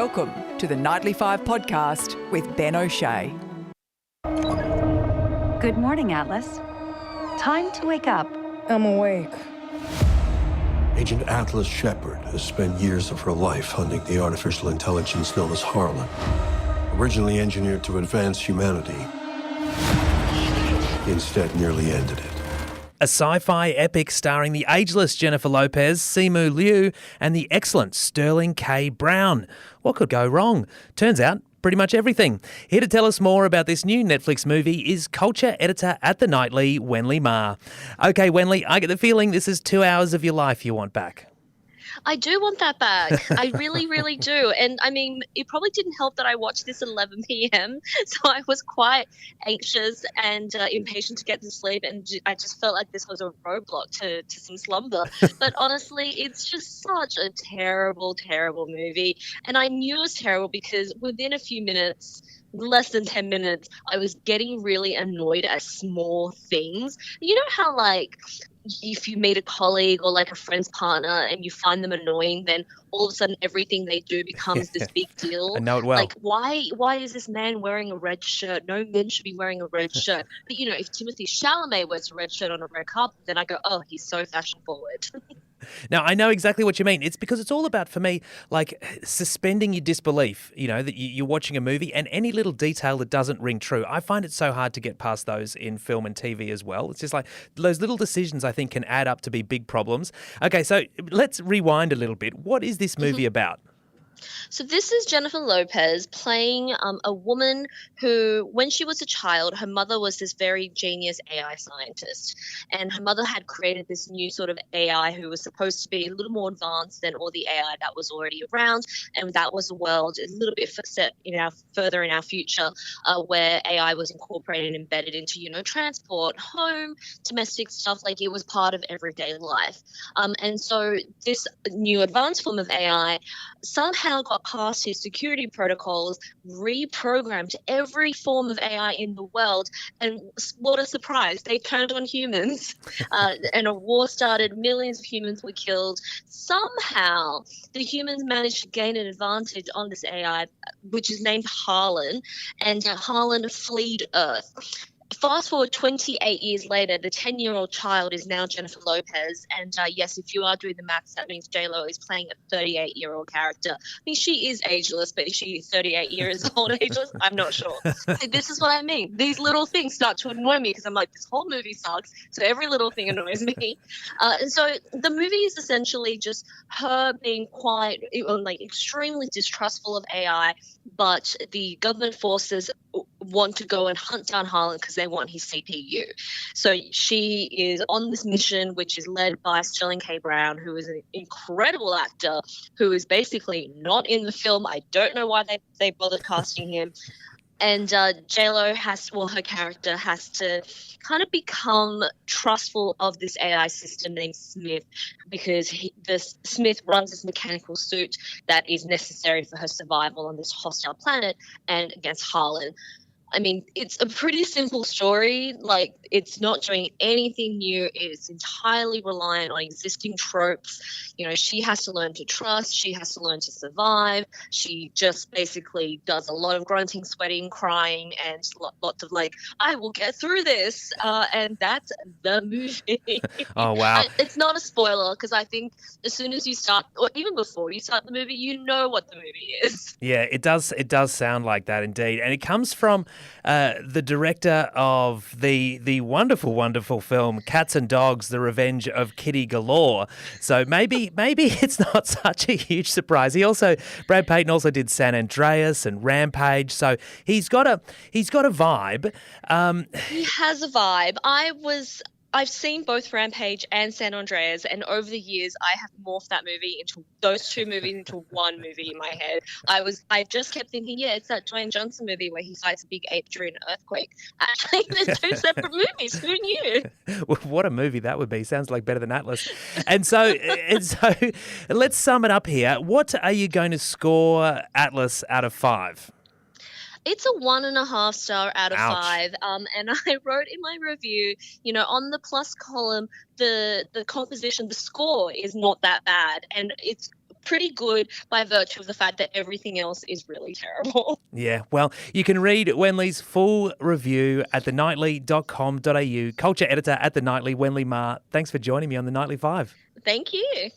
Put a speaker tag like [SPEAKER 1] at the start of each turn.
[SPEAKER 1] Welcome to the Nightly 5 podcast with Ben O'Shea.
[SPEAKER 2] Good morning, Atlas. Time to wake up.
[SPEAKER 3] I'm awake.
[SPEAKER 4] Agent Atlas Shepard has spent years of her life hunting the artificial intelligence known as Harlan. Originally engineered to advance humanity, he instead nearly ended it.
[SPEAKER 5] A sci-fi epic starring the ageless Jennifer Lopez, Simu Liu, and the excellent Sterling K. Brown. What could go wrong? Turns out, pretty much everything. Here to tell us more about this new Netflix movie is culture editor at The Nightly, Wenley Ma. Okay, Wenley, I get the feeling this is 2 hours of your life you want back.
[SPEAKER 6] I do want that back. I really, really do. And I mean, it probably didn't help that I watched this at 11 p.m. So I was quite anxious and impatient to get to sleep. And I just felt like this was a roadblock to some slumber. But honestly, it's just such a terrible, terrible movie. And I knew it was terrible because within a few minutes, less than 10 minutes, I was getting really annoyed at small things. You know how, like, if you meet a colleague or like a friend's partner and you find them annoying, then all of a sudden everything they do becomes this big deal.
[SPEAKER 5] I know it well.
[SPEAKER 6] Like, why is this man wearing a red shirt? No men should be wearing a red shirt. But, you know, if Timothée Chalamet wears a red shirt on a red carpet, then I go, oh, he's so fashion forward.
[SPEAKER 5] Now, I know exactly what you mean. It's because it's all about, for me, like suspending your disbelief, you know, that you're watching a movie and any little detail that doesn't ring true. I find it so hard to get past those in film and TV as well. It's just like those little decisions I think can add up to be big problems. Okay, so let's rewind a little bit. What is this movie about?
[SPEAKER 6] So this is Jennifer Lopez playing a woman who, when she was a child, her mother was this very genius AI scientist. And her mother had created this new sort of AI who was supposed to be a little more advanced than all the AI that was already around. And that was a world a little bit set further in our future where AI was incorporated and embedded into, you know, transport, home, domestic stuff. Like, it was part of everyday life. And so this new advanced form of AI somehow got past his security protocols, reprogrammed every form of AI in the world, and what a surprise, they turned on humans and a war started, millions of humans were killed. Somehow the humans managed to gain an advantage on this AI, which is named Harlan, and Harlan fled Earth. Fast forward 28 years later, the 10-year-old child is now Jennifer Lopez. And yes, if you are doing the maths, that means J-Lo is playing a 38-year-old character. I mean, she is ageless, but is she 38 years old ageless? I'm not sure. So this is what I mean. These little things start to annoy me because I'm like, this whole movie sucks. So every little thing annoys me. And so the movie is essentially just her being extremely distrustful of AI, but the government forces want to go and hunt down Harlan because they want his CPU. So she is on this mission, which is led by Sterling K. Brown, who is an incredible actor, who is basically not in the film. I don't know why they bothered casting him. And J-Lo her character has to kind of become trustful of this AI system named Smith, because Smith runs this mechanical suit that is necessary for her survival on this hostile planet and against Harlan. I mean, it's a pretty simple story. Like, it's not doing anything new. It's entirely reliant on existing tropes. You know, she has to learn to trust. She has to learn to survive. She just basically does a lot of grunting, sweating, crying, and lots of like, I will get through this. And that's the movie.
[SPEAKER 5] Oh, wow.
[SPEAKER 6] It's not a spoiler because I think as soon as you start, or even before you start the movie, you know what the movie is.
[SPEAKER 5] Yeah, it does sound like that indeed. And it comes from the director of the wonderful, wonderful film Cats and Dogs, The Revenge of Kitty Galore. So maybe it's not such a huge surprise. Brad Payton also did San Andreas and Rampage. So he's got a vibe.
[SPEAKER 6] He has a vibe. I've seen both Rampage and San Andreas, and over the years, I have morphed those two movies into one movie in my head. I just kept thinking, yeah, it's that Dwayne Johnson movie where he fights a big ape during an earthquake. Actually, there's two separate movies. Who knew?
[SPEAKER 5] What a movie that would be. Sounds like better than Atlas. And so let's sum it up here. What are you going to score Atlas out of 5?
[SPEAKER 6] It's a 1.5 star out of
[SPEAKER 5] Ouch.
[SPEAKER 6] 5. And I wrote in my review, you know, on the plus column, the composition, the score is not that bad. And it's pretty good by virtue of the fact that everything else is really terrible.
[SPEAKER 5] Yeah, well, you can read Wenley's full review at thenightly.com.au. Culture editor at The Nightly, Wenley Ma. Thanks for joining me on The Nightly 5.
[SPEAKER 6] Thank you.